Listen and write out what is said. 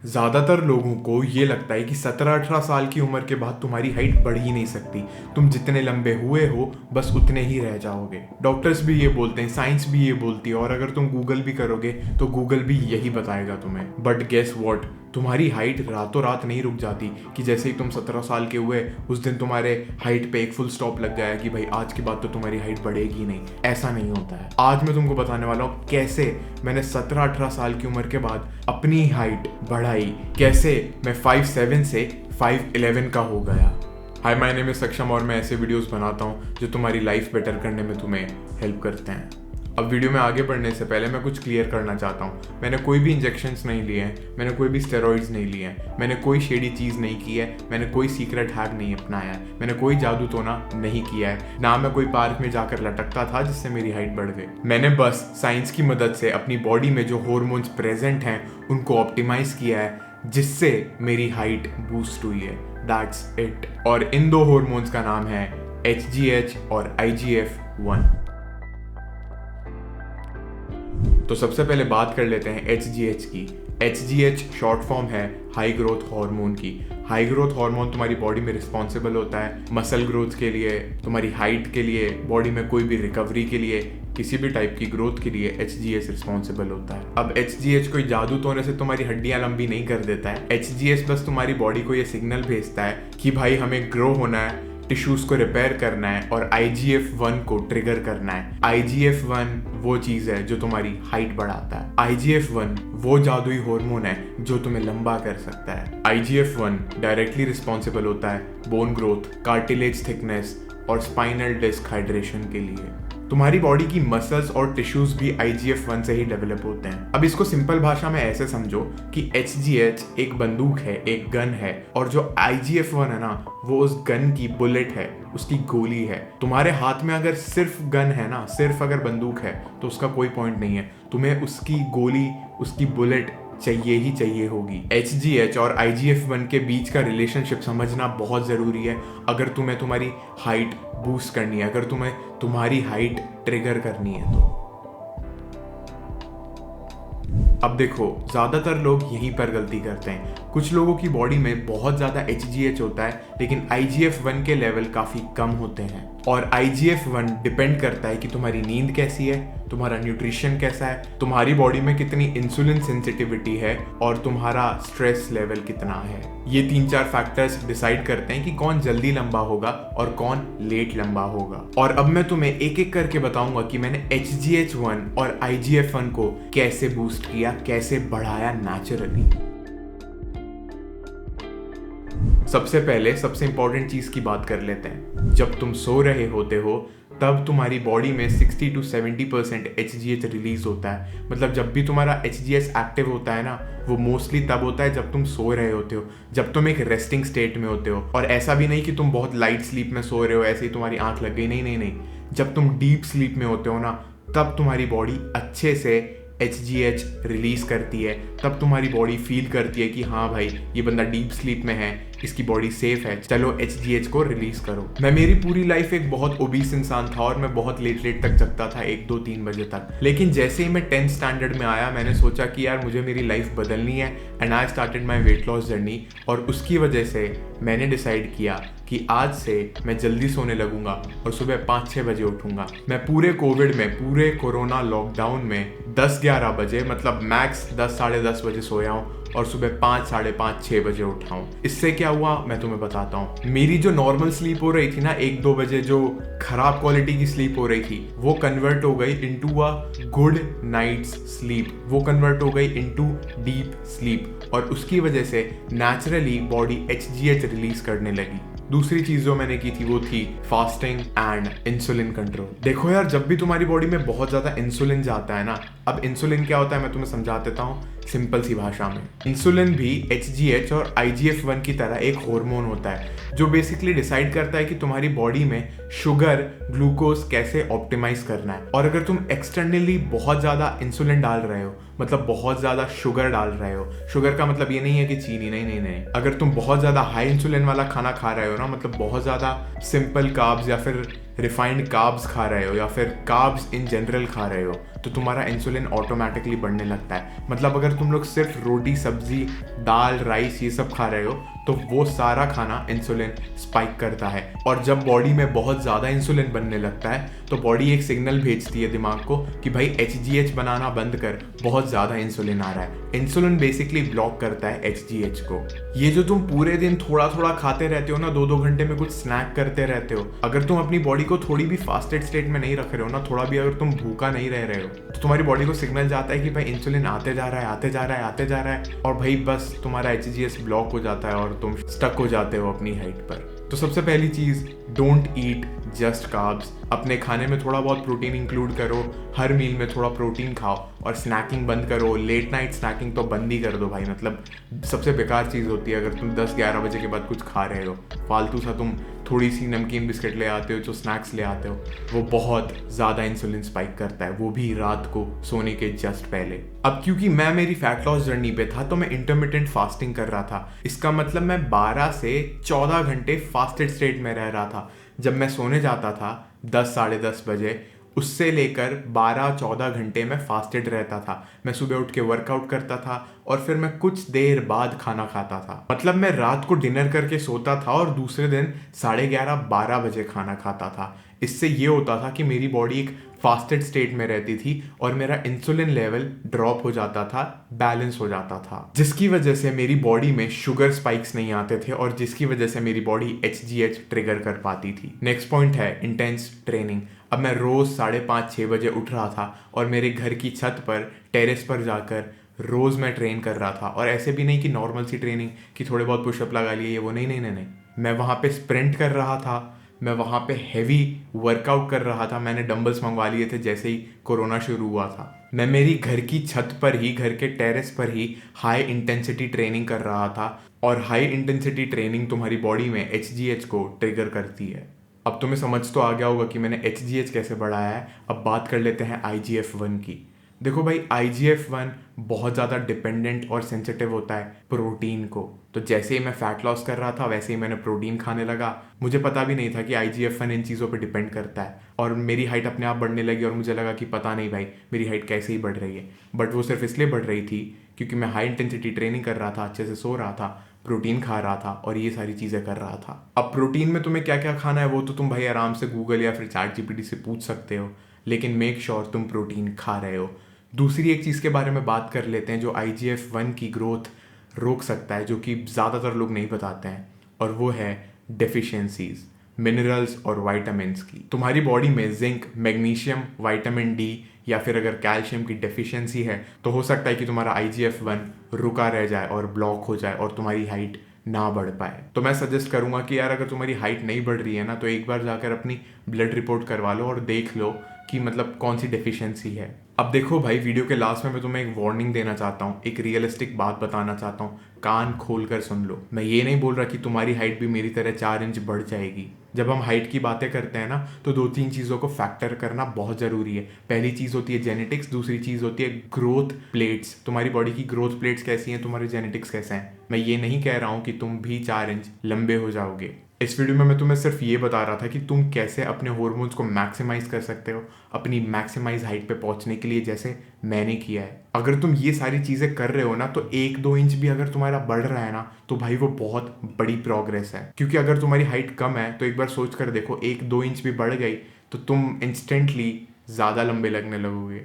ज़्यादातर लोगों को ये लगता है कि 17-18 साल की उम्र के बाद तुम्हारी हाइट बढ़ ही नहीं सकती। तुम जितने लंबे हुए हो बस उतने ही रह जाओगे। डॉक्टर्स भी ये बोलते हैं, साइंस भी ये बोलती है, और अगर तुम गूगल भी करोगे तो गूगल भी यही बताएगा तुम्हें। बट गेस व्हाट, तुम्हारी हाइट रातों रात नहीं रुक जाती कि जैसे ही तुम 17 साल के हुए उस दिन तुम्हारे हाइट पे एक फुल स्टॉप लग गया कि भाई आज के बाद तो तुम्हारी हाइट बढ़ेगी नहीं। ऐसा नहीं होता है। आज मैं तुमको बताने वाला हूँ कैसे मैंने 17-18 साल की उम्र के बाद अपनी हाइट बढ़ाई, कैसे मैं 5'7" से 5'11" का हो गया। हाय, माय नेम इज सक्षम और मैं ऐसे वीडियोस बनाता हूँ जो तुम्हारी लाइफ बेटर करने में तुम्हें हेल्प करते हैं। अब वीडियो में आगे बढ़ने से पहले मैं कुछ क्लियर करना चाहता हूँ। मैंने कोई भी इंजेक्शंस नहीं लिए हैं, मैंने कोई भी स्टेरॉइड्स नहीं लिए हैं, मैंने कोई शेडी चीज़ नहीं की है, मैंने कोई सीक्रेट हैक नहीं अपनाया है, मैंने कोई जादू टोना नहीं किया है, ना मैं कोई पार्क में जाकर लटकता था जिससे मेरी हाइट बढ़ गई। मैंने बस साइंस की मदद से अपनी बॉडी में जो हॉर्मोन्स प्रेजेंट हैं उनको ऑप्टिमाइज किया है, जिससे मेरी हाइट बूस्ट हुई है। That's it. और इन दो हॉर्मोन्स का नाम है HGH और IGF-1। तो सबसे पहले बात कर लेते हैं HGH की। HGH शॉर्ट फॉर्म है हाई ग्रोथ हार्मोन की। हाई ग्रोथ हार्मोन तुम्हारी बॉडी में रिस्पॉन्सिबल होता है मसल ग्रोथ के लिए, तुम्हारी हाइट के लिए, बॉडी में कोई भी रिकवरी के लिए, किसी भी टाइप की ग्रोथ के लिए HGH रिस्पॉन्सिबल होता है। अब HGH कोई जादू टोने से तुम्हारी हड्डियां लंबी नहीं कर देता है। HGH बस तुम्हारी बॉडी को ये सिग्नल भेजता है कि भाई हमें ग्रो होना है, टिश्यूज को रिपेयर करना है, और IGF-1 को ट्रिगर करना है। IGF-1 वो चीज़ है जो तुम्हारी हाइट बढ़ाता है। IGF-1 वो जादुई हार्मोन है जो तुम्हें लंबा कर सकता है। IGF-1 डायरेक्टली रिस्पॉन्सिबल होता है बोन ग्रोथ, कार्टिलेज थिकनेस और स्पाइनल डिस्क हाइड्रेशन के लिए। तुम्हारी बॉडी की मसल्स और टिश्यूज भी IGF-1 से ही डेवलप होते हैं। अब इसको सिंपल भाषा में ऐसे समझो कि HGH एक बंदूक है, एक गन है, और जो IGF-1 है ना, वो उस गन की बुलेट है, उसकी गोली है। तुम्हारे हाथ में अगर सिर्फ गन है ना, सिर्फ अगर बंदूक है, तो उसका कोई पॉइंट नहीं है। तुम्हें उसकी गोली, उसकी बुलेट चाहिए ही चाहिए होगी। HGH और IGF-1 के बीच का रिलेशनशिप समझना बहुत ज़रूरी है अगर तुम्हें तुम्हारी हाइट बूस्ट करनी है, अगर तुम्हें तुम्हारी हाइट ट्रिगर करनी है तो। अब देखो, ज़्यादातर लोग यहीं पर गलती करते हैं। कुछ लोगों की बॉडी में बहुत ज़्यादा HGH होता है लेकिन IGF-1 के लेवल काफ़ी कम होते हैं। और IGF-1 डिपेंड करता है कि तुम्हारी नींद कैसी है, तुम्हारा न्यूट्रिशन कैसा है, तुम्हारी बॉडी में कितनी इंसुलिन सेंसिटिविटी है, और तुम्हारा स्ट्रेस लेवल कितना है। ये 3-4 फैक्टर्स डिसाइड करते हैं कि कौन जल्दी लंबा होगा और कौन लेट लंबा होगा। और अब मैं तुम्हें एक एक करके बताऊंगा कि मैंने HGH-1 और IGF-1 को कैसे बूस्ट किया, कैसे बढ़ाया नेचुरली। सबसे पहले सबसे इंपॉर्टेंट चीज की बात कर लेते हैं। जब तुम सो रहे होते हो तब तुम्हारी बॉडी में 60 to 70% HGH रिलीज होता है। मतलब जब भी तुम्हारा HGH एक्टिव होता है ना, वो मोस्टली तब होता है जब तुम सो रहे होते हो, जब तुम एक रेस्टिंग स्टेट में होते हो। और ऐसा भी नहीं कि तुम बहुत लाइट स्लीप में सो रहे हो, ऐसे ही तुम्हारी आंख लग गई, नहीं नहीं नहीं। जब तुम डीप स्लीप में होते हो ना, तब तुम्हारी बॉडी अच्छे से HGH रिलीज करती है। तब तुम्हारी बॉडी फील करती है कि हाँ भाई, ये बंदा डीप स्लीप में है, इसकी बॉडी सेफ है, चलो HGH को रिलीज करो। मैं मेरी पूरी लाइफ एक बहुत ओबीस इंसान था और मैं बहुत लेट तक जगता था, 1-2-3 बजे तक। लेकिन जैसे ही मैं 10th स्टैंडर्ड में आया, मैंने सोचा कि यार मुझे मेरी लाइफ बदलनी है, and I started my weight loss journey. और उसकी वजह से मैंने डिसाइड किया कि आज से मैं जल्दी सोने लगूंगा और सुबह 5-6 बजे उठूंगा। मैं पूरे कोविड में, पूरे कोरोना लॉकडाउन में 10-11 बजे, मतलब मैक्स 10-10:30 बजे सोया हूँ और सुबह 5-5:30-6 बजे उठा हूँ। इससे क्या हुआ मैं तुम्हें बताता हूँ। मेरी जो नॉर्मल स्लीप हो रही थी ना, 1-2 बजे जो खराब क्वालिटी की स्लीप हो रही थी, वो कन्वर्ट हो गई into a good night's sleep, वो कन्वर्ट हो गई इनटू डीप स्लीप। और उसकी वजह से नेचुरली बॉडी HGH रिलीज करने लगी। दूसरी चीज जो मैंने की थी वो थी फास्टिंग एंड इंसुलिन कंट्रोल। देखो यार, जब भी तुम्हारी बॉडी में बहुत ज्यादा इंसुलिन जाता है ना, अब इंसुलिन क्या होता है मैं तुम्हें समझा देता हूँ सिंपल सी भाषा में। इंसुलिन भी HGH और IGF-1 की तरह एक हार्मोन होता है जो बेसिकली डिसाइड करता है कि तुम्हारी बॉडी में शुगर, ग्लूकोज कैसे ऑप्टिमाइज करना है। और अगर तुम एक्सटर्नली बहुत ज्यादा इंसुलिन डाल रहे हो, मतलब बहुत ज्यादा शुगर डाल रहे हो, शुगर का मतलब ये नहीं है कि चीनी, नहीं नहीं नहीं। अगर तुम बहुत ज्यादा हाई इंसुलिन वाला खाना खा रहे हो ना, मतलब बहुत ज्यादा सिंपल कार्ब्स या फिर रिफाइंड कार्ब्स खा रहे हो या फिर कार्ब्स इन जनरल खा रहे हो तो तुम्हारा इंसुलिन ऑटोमेटिकली बढ़ने लगता है। मतलब अगर तुम लोग सिर्फ रोटी सब्जी दाल राइस ये सब खा रहे हो तो वो सारा खाना इंसुलिन स्पाइक करता है। और जब बॉडी में बहुत ज़्यादा इंसुलिन बनने लगता है तो बॉडी एक सिग्नल भेजती है दिमाग को कि भाई HGH बनाना बंद कर, बहुत ज़्यादा इंसुलिन आ रहा है। इंसुलिन बेसिकली ब्लॉक करता है HGH को। ये जो तुम पूरे दिन थोड़ा थोड़ा खाते रहते हो ना, 2-2 घंटे में कुछ स्नैक करते रहते हो, अगर तुम अपनी बॉडी को थोड़ी भी फास्टेड स्टेट में नहीं रख रहे हो ना, थोड़ा भी अगर तुम भूखा नहीं रह रहे हो तो तुम्हारी बॉडी को सिग्नल जाता है कि भाई इंसुलिन आते जा रहा है आते जा रहा है आते जा रहा है, और भाई बस तुम्हारा HGH ब्लॉक हो जाता है और तुम स्टक हो जाते हो अपनी हाइट पर। तो सबसे पहली चीज़, डोंट ईट जस्ट कार्ब्स। अपने खाने में थोड़ा बहुत प्रोटीन इंक्लूड करो, हर मील में थोड़ा प्रोटीन खाओ और स्नैकिंग बंद करो। लेट नाइट स्नैकिंग तो बंद ही कर दो भाई, मतलब सबसे बेकार चीज़ होती है अगर तुम 10-11 बजे के बाद कुछ खा रहे हो, फालतू सा तुम थोड़ी सी नमकीन बिस्किट ले आते हो, जो स्नैक्स ले आते हो, वो बहुत ज़्यादा इंसुलिन स्पाइक करता है, वो भी रात को सोने के जस्ट पहले। अब क्योंकि मैं मेरी फैट लॉस जर्नी पे था तो मैं इंटरमिटेंट फास्टिंग कर रहा था। इसका मतलब मैं 12 से 14 घंटे फास्टेड स्टेट में रह रहा था। जब मैं सोने जाता था 10-10:30 बजे, उससे लेकर 12-14 घंटे में फास्टेड रहता था। मैं सुबह उठ के वर्कआउट करता था और फिर मैं कुछ देर बाद खाना खाता था। मतलब मैं रात को डिनर करके सोता था और दूसरे दिन 11:30-12 बजे खाना खाता था। इससे ये होता था कि मेरी बॉडी एक फास्टेड स्टेट में रहती थी और मेरा इंसुलिन लेवल ड्रॉप हो जाता था, बैलेंस हो जाता था, जिसकी वजह से मेरी बॉडी में शुगर स्पाइक्स नहीं आते थे और जिसकी वजह से मेरी बॉडी HGH ट्रिगर कर पाती थी। नेक्स्ट पॉइंट है इंटेंस ट्रेनिंग। अब मैं रोज़ 5:30-6 बजे उठ रहा था और मेरे घर की छत पर टेरेस पर जाकर रोज़ मैं ट्रेन कर रहा था। और ऐसे भी नहीं कि नॉर्मल सी ट्रेनिंग कि थोड़े बहुत पुशअप लगा लिए, ये वो, नहीं नहीं नहीं नहीं, मैं वहाँ पे स्प्रिंट कर रहा था, मैं वहाँ पे हैवी वर्कआउट कर रहा था। मैंने डंबल्स मंगवा लिए थे जैसे ही कोरोना शुरू हुआ था। मैं मेरी घर की छत पर ही, घर के टेरेस पर ही हाई इंटेंसिटी ट्रेनिंग कर रहा था। और हाई इंटेंसिटी ट्रेनिंग तुम्हारी बॉडी में HGH को ट्रिगर करती है। अब तुम्हें समझ तो आ गया होगा कि मैंने HGH कैसे बढ़ाया है। अब बात कर लेते हैं IGF-1 की। देखो भाई, IGF-1 बहुत ज़्यादा डिपेंडेंट और सेंसिटिव होता है प्रोटीन को। तो जैसे ही मैं फैट लॉस कर रहा था वैसे ही मैंने प्रोटीन खाने लगा। मुझे पता भी नहीं था कि IGF-1 इन चीज़ों पे डिपेंड करता है, और मेरी हाइट अपने आप बढ़ने लगी और मुझे लगा कि पता नहीं भाई मेरी हाइट कैसे ही बढ़ रही है। बट वो सिर्फ इसलिए बढ़ रही थी क्योंकि मैं हाई इंटेंसिटी ट्रेनिंग कर रहा था, अच्छे से सो रहा था, प्रोटीन खा रहा था और ये सारी चीज़ें कर रहा था। अब प्रोटीन में तुम्हें क्या क्या खाना है वो तो तुम भाई आराम से गूगल या फिर ChatGPT से पूछ सकते हो, लेकिन मेक श्योर तुम प्रोटीन खा रहे हो। दूसरी एक चीज़ के बारे में बात कर लेते हैं जो IGF-1 की ग्रोथ रोक सकता है, जो कि ज़्यादातर लोग नहीं बताते हैं, और वो है डेफिशिएंसीज मिनरल्स और वाइटामिन्स की। तुम्हारी बॉडी में जिंक, मैग्नीशियम, विटामिन D या फिर अगर कैल्शियम की डेफिशिएंसी है तो हो सकता है कि तुम्हारा IGF-1 रुका रह जाए और ब्लॉक हो जाए और तुम्हारी हाइट ना बढ़ पाए। तो मैं सजेस्ट करूंगा कि यार अगर तुम्हारी हाइट नहीं बढ़ रही है ना तो एक बार जाकर अपनी ब्लड रिपोर्ट करवा लो और देख लो कि मतलब कौन सी डेफिशिएंसी है। अब देखो भाई, वीडियो के लास्ट में मैं तुम्हें एक वार्निंग देना चाहता हूँ, एक रियलिस्टिक बात बताना चाहता हूँ, कान खोल कर सुन लो। मैं ये नहीं बोल रहा कि तुम्हारी हाइट भी मेरी तरह 4 इंच बढ़ जाएगी। जब हम हाइट की बातें करते हैं ना तो 2-3 चीज़ों को फैक्टर करना बहुत ज़रूरी है। पहली चीज़ होती है जेनेटिक्स, दूसरी चीज़ होती है ग्रोथ प्लेट्स। तुम्हारी बॉडी की ग्रोथ प्लेट्स कैसी हैं, तुम्हारे जेनेटिक्स कैसे हैं। मैं ये नहीं कह रहा हूँ कि तुम भी 4 इंच लंबे हो जाओगे। इस वीडियो में मैं तुम्हें सिर्फ ये बता रहा था कि तुम कैसे अपने हार्मोन्स को मैक्सिमाइज कर सकते हो अपनी मैक्सिमाइज हाइट पे पहुंचने के लिए, जैसे मैंने किया है। अगर तुम ये सारी चीज़ें कर रहे हो ना तो 1-2 इंच भी अगर तुम्हारा बढ़ रहा है ना तो भाई वो बहुत बड़ी प्रोग्रेस है। क्योंकि अगर तुम्हारी हाइट कम है तो एक बार सोच कर देखो, 1-2 इंच भी बढ़ गई तो तुम इंस्टेंटली ज़्यादा लंबे लगने लगोगे।